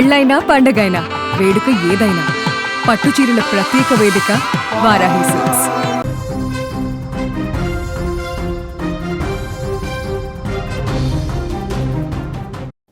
పెళ్ళైనా పండగైనా వేడుక ఏదైనా పట్టుచీరల ప్రత్యేక వేదిక Varahi silks.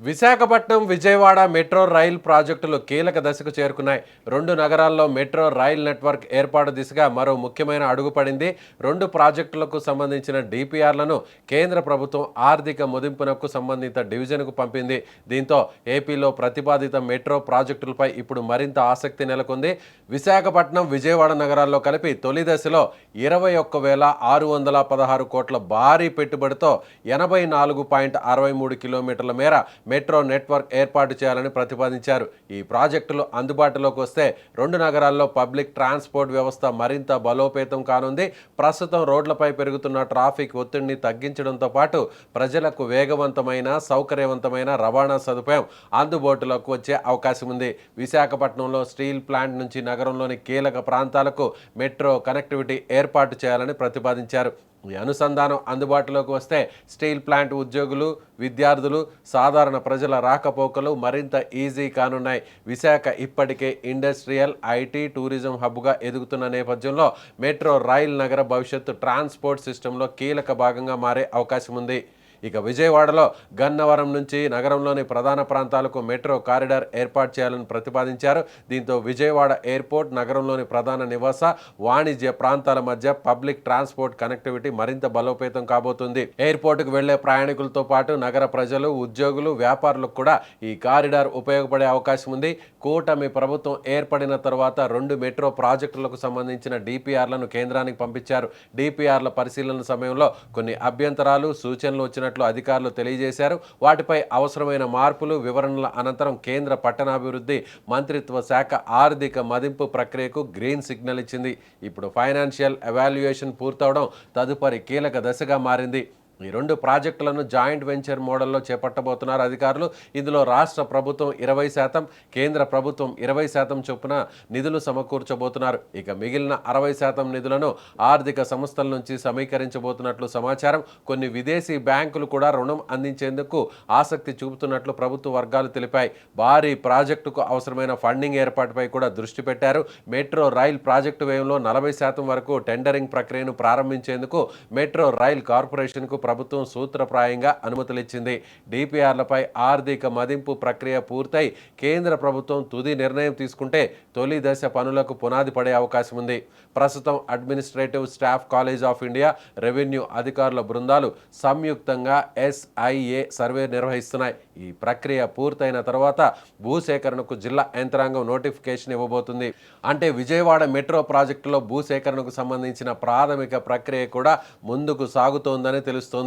Visakhapatnam Vijayawada metro rail ప్రాజెక్టులు కీలక దశకు చేరుకున్నాయి. రెండు నగరాల్లో మెట్రో రైల్ నెట్వర్క్ ఏర్పాటు దిశగా మరో ముఖ్యమైన అడుగు పడింది. రెండు ప్రాజెక్టులకు సంబంధించిన డిపిఆర్లను కేంద్ర ప్రభుత్వం ఆర్థిక మదింపునకు సంబంధిత డివిజన్కు పంపింది. దీంతో ఏపీలో ప్రతిపాదిత మెట్రో ప్రాజెక్టులపై ఇప్పుడు మరింత ఆసక్తి నెలకొంది. విశాఖపట్నం విజయవాడ నగరాల్లో కలిపి తొలి దశలో 21,616 కోట్ల భారీ పెట్టుబడితో 84.63 కిలోమీటర్ల మేర మెట్రో నెట్వర్క్ ఏర్పాటు చేయాలని ప్రతిపాదించారు. ఈ ప్రాజెక్టులు అందుబాటులోకి వస్తే రెండు నగరాల్లో పబ్లిక్ ట్రాన్స్పోర్ట్ వ్యవస్థ మరింత బలోపేతం కానుంది. ప్రస్తుతం రోడ్లపై పెరుగుతున్న ట్రాఫిక్ ఒత్తిడిని తగ్గించడంతో పాటు ప్రజలకు వేగవంతమైన సౌకర్యవంతమైన రవాణా సదుపాయం అందుబాటులోకి వచ్చే అవకాశం ఉంది. విశాఖపట్నంలో స్టీల్ ప్లాంట్ నుంచి నగరంలోని కీలక ప్రాంతాలకు మెట్రో కనెక్టివిటీ ఏర్పాటు చేయాలని ప్రతిపాదించారు. ఈ అనుసంధానం అందుబాటులోకి వస్తే స్టీల్ ప్లాంట్ ఉద్యోగులు, విద్యార్థులు, సాధారణ ప్రజల రాకపోకలు మరింత ఈజీ కానున్నాయి. విశాఖ ఇప్పటికే ఇండస్ట్రియల్, ఐటీ, టూరిజం హబ్గా ఎదుగుతున్న నేపథ్యంలో మెట్రో రైల్ నగర భవిష్యత్తు ట్రాన్స్పోర్ట్ సిస్టంలో కీలక భాగంగా మారే అవకాశం ఉంది. ఇక విజయవాడలో గన్నవరం నుంచి నగరంలోని ప్రధాన ప్రాంతాలకు మెట్రో కారిడార్ ఏర్పాటు చేయాలని ప్రతిపాదించారు. దీంతో విజయవాడ ఎయిర్పోర్ట్, నగరంలోని ప్రధాన నివాస, వాణిజ్య ప్రాంతాల మధ్య పబ్లిక్ ట్రాన్స్పోర్ట్ కనెక్టివిటీ మరింత బలోపేతం కాబోతుంది. ఎయిర్పోర్టుకు వెళ్లే ప్రయాణికులతో పాటు నగర ప్రజలు, ఉద్యోగులు, వ్యాపారులకు కూడా ఈ కారిడార్ ఉపయోగపడే అవకాశం ఉంది. కూటమి ప్రభుత్వం ఏర్పడిన తర్వాత రెండు మెట్రో ప్రాజెక్టులకు సంబంధించిన డిపిఆర్లను కేంద్రానికి పంపించారు. డిపిఆర్ల పరిశీలన సమయంలో కొన్ని అభ్యంతరాలు, సూచనలు వచ్చిన అధికారులు తెలియజేశారు. వాటిపై అవసరమైన మార్పులు, వివరణల అనంతరం కేంద్ర పట్టణాభివృద్ధి మంత్రిత్వ శాఖ ఆర్థిక మదింపు ప్రక్రియకు గ్రీన్ సిగ్నల్ ఇచ్చింది. ఇప్పుడు ఫైనాన్షియల్ ఎవాల్యుయేషన్ పూర్తవడం తదుపరి కీలక దశగా మారింది. ఈ రెండు ప్రాజెక్టులను జాయింట్ వెంచర్ మోడల్లో చేపట్టబోతున్నారు అధికారులు. ఇందులో రాష్ట్ర ప్రభుత్వం 20%, కేంద్ర ప్రభుత్వం 20% చొప్పున నిధులు సమకూర్చబోతున్నారు. ఇక మిగిలిన 60% నిధులను ఆర్థిక సంస్థల నుంచి సమీకరించబోతున్నట్లు సమాచారం. కొన్ని విదేశీ బ్యాంకులు కూడా రుణం అందించేందుకు ఆసక్తి చూపుతున్నట్లు ప్రభుత్వ వర్గాలు తెలిపాయి. భారీ ప్రాజెక్టుకు అవసరమైన ఫండింగ్ ఏర్పాటుపై కూడా దృష్టి పెట్టారు. మెట్రో రైల్ ప్రాజెక్టు వ్యయంలో 40% వరకు టెండరింగ్ ప్రక్రియను ప్రారంభించేందుకు మెట్రో రైల్ కార్పొరేషన్కు ప్రభుత్వం సూత్రప్రాయంగా అనుమతులిచ్చింది. డిపిఆర్లపై ఆర్థిక మదింపు ప్రక్రియ పూర్తయి కేంద్ర ప్రభుత్వం తుది నిర్ణయం తీసుకుంటే తొలి దశ పనులకు పునాది పడే అవకాశం ఉంది. ప్రస్తుతం administrative staff college of India, revenue అధికారుల బృందాలు సంయుక్తంగా SIA సర్వే నిర్వహిస్తున్నాయి. ఈ ప్రక్రియ పూర్తయిన తర్వాత భూసేకరణకు జిల్లా యంత్రాంగం నోటిఫికేషన్ ఇవ్వబోతుంది. అంటే విజయవాడ మెట్రో ప్రాజెక్టులో భూసేకరణకు సంబంధించిన ప్రాథమిక ప్రక్రియ కూడా ముందుకు సాగుతోందని తెలుస్తుంది.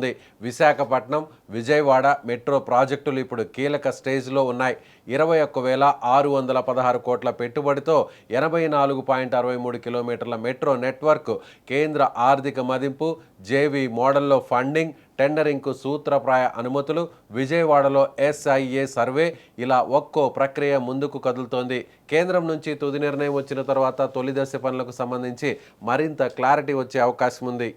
విశాఖపట్నం, విజయవాడ మెట్రో ప్రాజెక్టులు ఇప్పుడు కీలక స్టేజ్లో ఉన్నాయి. 21,616 కోట్ల పెట్టుబడితో 84.63 కిలోమీటర్ల మెట్రో నెట్వర్క్, కేంద్ర ఆర్థిక మదింపు, జేవీ మోడల్లో ఫండింగ్, టెండరింగ్కు సూత్రప్రాయ అనుమతులు, విజయవాడలో SIA సర్వే, ఇలా ఒక్కో ప్రక్రియ ముందుకు కదులుతోంది. కేంద్రం నుంచి తుది నిర్ణయం వచ్చిన తర్వాత తొలి దశ పనులకు సంబంధించి మరింత క్లారిటీ వచ్చే అవకాశం ఉంది.